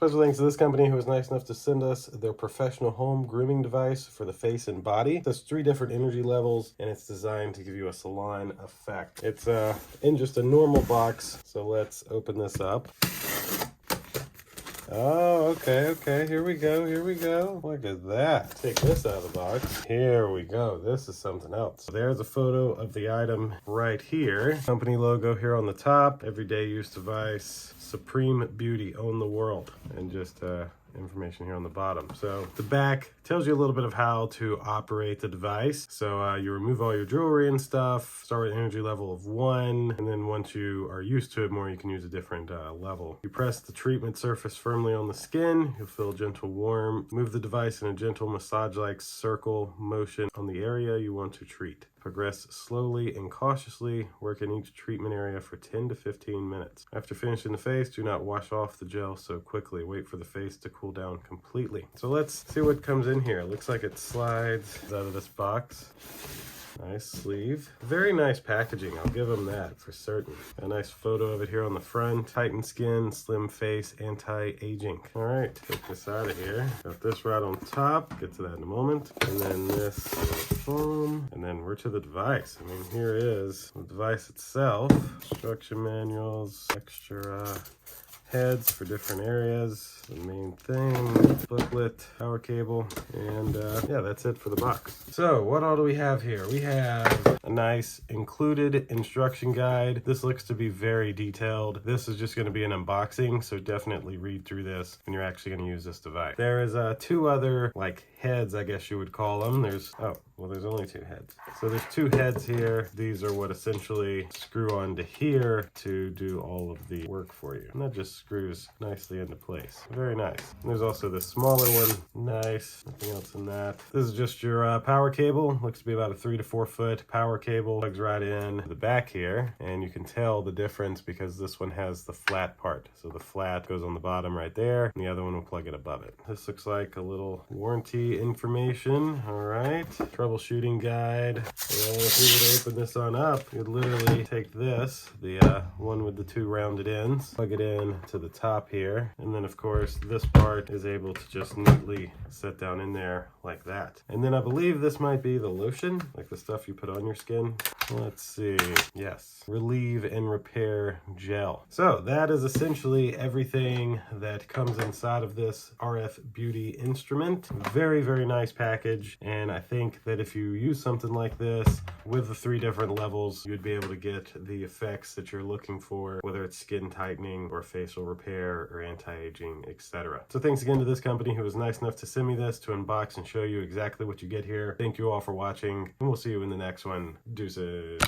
Special thanks to this company who was nice enough to send us their professional home grooming device for the face and body. It has 3 different energy levels, and it's designed to give you a salon effect. It's in just a normal box, so let's open this up. Oh, okay, here we go. Look at that. Take this out of the box. Here we go. This is something else. There's a photo of the item right here. Company logo here on the top. Everyday use device. Supreme Beauty, own the world. And just information here on the bottom. So the back tells you a little bit of how to operate the device. So you remove all your jewelry and stuff, start with energy level of 1, and then once you are used to it more, you can use a different level. You press the treatment surface firmly on the skin, you'll feel gentle warm. Move the device in a gentle massage-like circle motion on the area you want to treat. Progress slowly and cautiously, work in each treatment area for 10 to 15 minutes. After finishing the face, do not wash off the gel so quickly. Wait for the face to cool down completely. So let's see what comes in here. It looks like it slides out of this box. Nice sleeve. Very nice packaging, I'll give them that for certain. A nice photo of it here on the front. Tightened skin, slim face, anti-aging. All right, take this out of here. Got this right on top. Get to that in a moment. And then this foam. And then we're to the device. I mean, here is the device itself. Instruction manuals, extra heads for different areas, the main thing, booklet, power cable, and yeah, that's it for the box. So what all do we have here? We have a nice included instruction guide. This looks to be very detailed. This is just going to be an unboxing, so definitely read through this when you're actually going to use this device. There is 2 other like heads, I guess you would call them. There's only 2 heads. So there's 2 heads here. These are what essentially screw onto here to do all of the work for you. And that just screws nicely into place. Very nice. And there's also this smaller one. Nice. Nothing else in that. This is just your power cable. Looks to be about a 3 to 4 foot power cable. Plugs right in the back here. And you can tell the difference because this one has the flat part. So the flat goes on the bottom right there. And the other one will plug it above it. This looks like a little warranty information. All right. Troubleshooting guide. And if we were to open this on up, you'd literally take this, the one with the 2 rounded ends, plug it in to the top here, and then of course this part is able to just neatly sit down in there like that. And then I believe this might be the lotion, like the stuff you put on your skin. Let's see. Yes. Relieve and repair gel. So that is essentially everything that comes inside of this RF Beauty instrument. Very, very nice package. And I think that if you use something like this with the 3 different levels, you'd be able to get the effects that you're looking for, whether it's skin tightening or facial repair or anti-aging, etc. So thanks again to this company who was nice enough to send me this to unbox and show you exactly what you get here. Thank you all for watching, and we'll see you in the next one. Deuces.